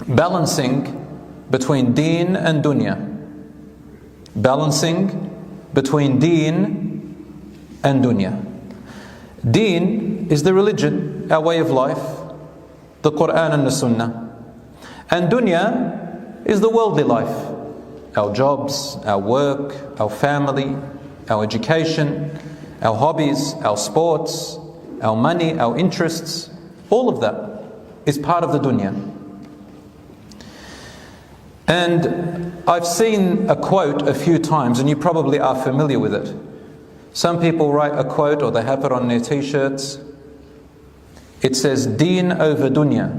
balancing between deen and dunya. Balancing between deen and dunya. Deen is the religion, our way of life, the Quran and the Sunnah. And dunya is the worldly life, our jobs, our work, our family, our education, our hobbies, our sports, our money, our interests. All of that is part of the dunya. And I've seen a quote a few times, and you probably are familiar with it. Some people write a quote, or they have it on their t-shirts. It says, "Deen over dunya."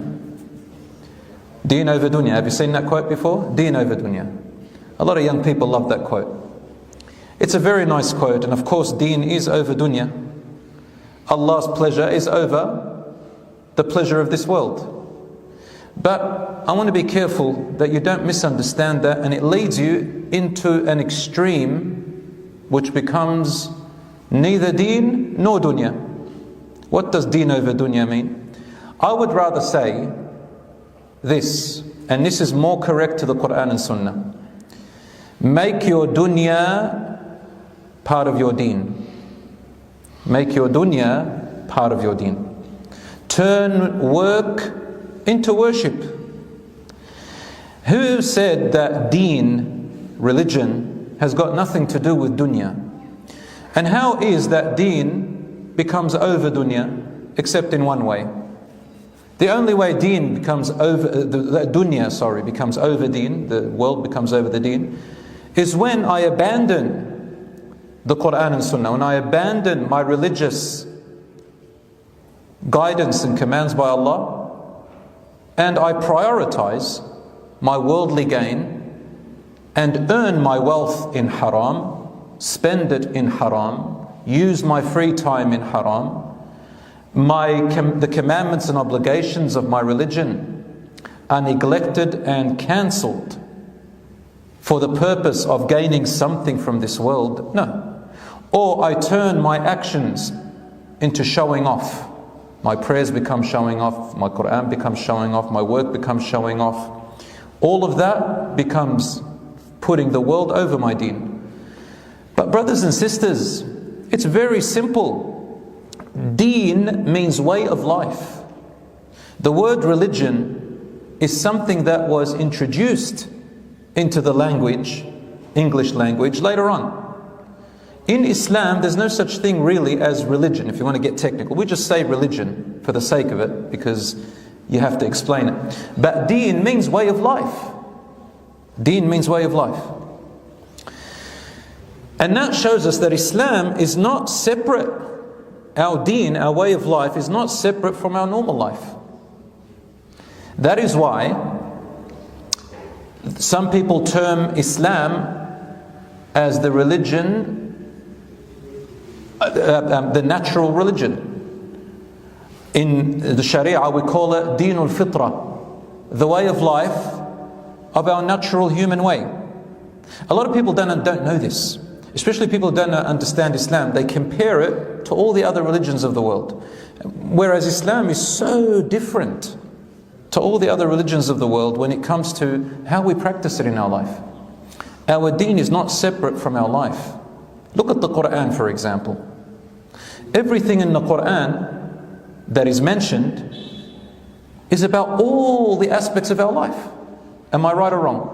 Deen over dunya. Have you seen that quote before? Deen over dunya. A lot of young people love that quote. It's a very nice quote, and of course deen is over dunya. Allah's pleasure is over the pleasure of this world. But I want to be careful that you don't misunderstand that, and it leads you into an extreme which becomes neither deen nor dunya. What does deen over dunya mean? I would rather say this, and this is more correct to the Quran and Sunnah. Make your dunya part of your deen. Make your dunya part of your deen. Turn work into worship. Who said that deen, religion, has got nothing to do with dunya? And how is that deen becomes over dunya, except in one way? The only way deen becomes over, the dunya, becomes over deen, the world becomes over the deen, is when I abandon the Quran and Sunnah, when I abandon my religious guidance and commands by Allah, and I prioritize my worldly gain and earn my wealth in haram, spend it in haram, use my free time in haram, the commandments and obligations of my religion are neglected and cancelled for the purpose of gaining something from this world. No. Or I turn my actions into showing off. My prayers become showing off, my Quran becomes showing off, my work becomes showing off. All of that becomes putting the world over my deen. But brothers and sisters, it's very simple. Deen means way of life. The word religion is something that was introduced into the language, English language, later on. In Islam, there's no such thing really as religion, if you want to get technical. We just say religion for the sake of it, because you have to explain it. But deen means way of life. Deen means way of life. And that shows us that Islam is not separate. Our deen, our way of life, is not separate from our normal life. That is why some people term Islam as the religion, the natural religion. In the Sharia we call it Deenul Fitra, the way of life of our natural human way. A lot of people don't know this, especially people who don't understand Islam. They compare it to all the other religions of the world, whereas Islam is so different to all the other religions of the world when it comes to how we practice it in our life. Our deen is not separate from our life. Look at the Quran, for example. Everything in the Quran that is mentioned is about all the aspects of our life. Am I right or wrong?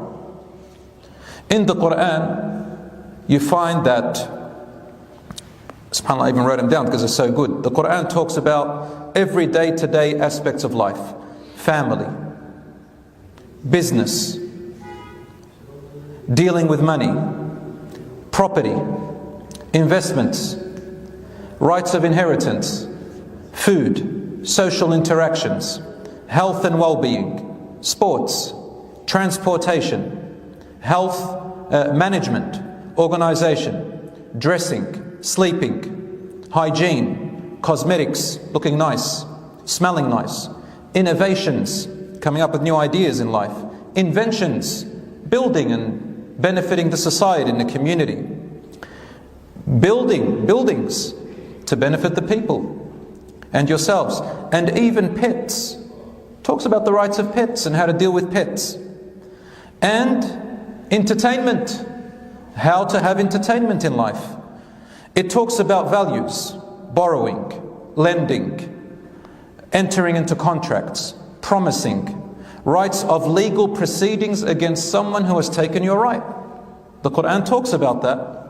In the Quran, you find that, subhanAllah, I even wrote them down because they're so good. The Quran talks about every day-to-day aspects of life. Family, business, dealing with money, property, investments, rights of inheritance, food, social interactions, health and well-being, sports, transportation, health management, organization, dressing, sleeping, hygiene, cosmetics, looking nice, smelling nice, innovations, coming up with new ideas in life, inventions, building and benefiting the society and the community, building buildings to benefit the people and yourselves, and even pets. Talks about the rights of pets and how to deal with pets. And entertainment, how to have entertainment in life. It talks about values, borrowing, lending, entering into contracts, promising, rights of legal proceedings against someone who has taken your right. The Quran talks about that.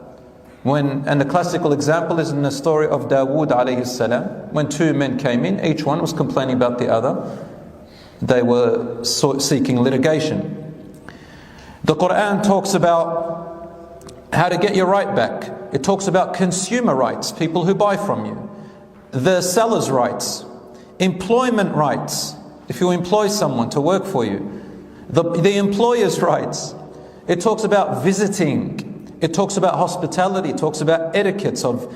And the classical example is in the story of Dawood alayhi salam. When two men came in, each one was complaining about the other. They were seeking litigation. The Quran talks about how to get your right back. It talks about consumer rights, people who buy from you. The seller's rights, employment rights, if you employ someone to work for you. The employer's rights. It talks about visiting. It talks about hospitality. It talks about etiquettes of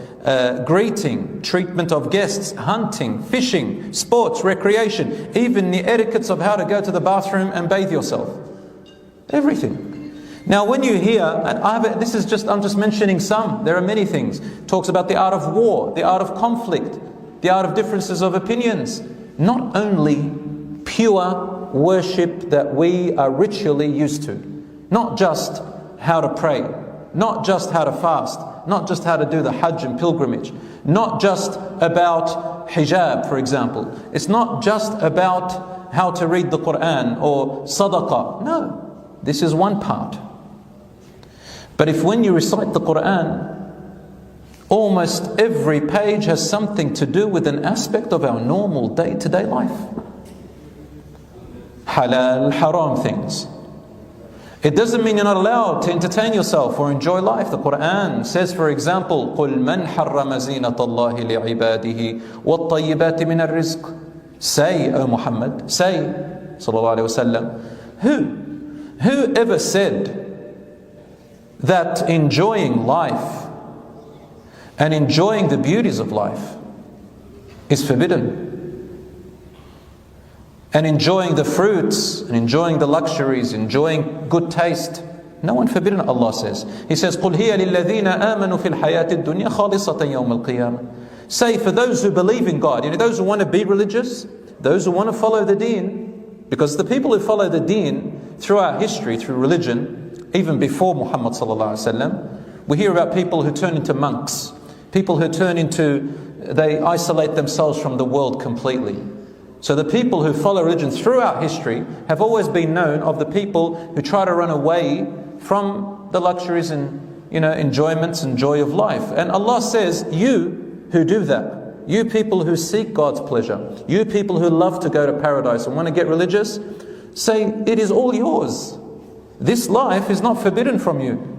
greeting, treatment of guests, hunting, fishing, sports, recreation, even the etiquettes of how to go to the bathroom and bathe yourself. Everything. Now when you hear, and I'm just mentioning some, there are many things. It talks about the art of war, the art of conflict, the art of differences of opinions. Not only pure worship that we are ritually used to. Not just how to pray. Not just how to fast, not just how to do the Hajj and pilgrimage, not just about hijab, for example. It's not just about how to read the Quran or sadaqah. No, this is one part. But if when you recite the Quran, almost every page has something to do with an aspect of our normal day-to-day life. Halal, haram things. It doesn't mean you're not allowed to entertain yourself or enjoy life. The Quran says, for example, قُلْ مَنْ حَرَّمَ زِينَةَ اللَّهِ لِعِبَادِهِ وَالطَّيِّبَاتِ مِنَ الرِّزْقِ. Say, O Muhammad, say, sallallahu alayhi wasallam, who ever said that enjoying life and enjoying the beauties of life is forbidden? And enjoying the fruits, and enjoying the luxuries, enjoying good taste. No one forbidden, Allah says. He says, قُلْ هِيَ لِلَّذِينَ آمَنُوا فِي الْحَيَاةِ الدُّنْيَا خَالِصَةً يَوْمَ الْقِيَامَةِ. Say, for those who believe in God, those who want to be religious, those who want to follow the deen, because the people who follow the deen throughout history, through religion, even before Muhammad sallallahu alaihi wasallam, we hear about people who turn into monks, people who they isolate themselves from the world completely. So the people who follow religion throughout history have always been known of the people who try to run away from the luxuries and enjoyments and joy of life. And Allah says, you who do that, you people who seek God's pleasure, you people who love to go to paradise and want to get religious, say it is all yours. This life is not forbidden from you.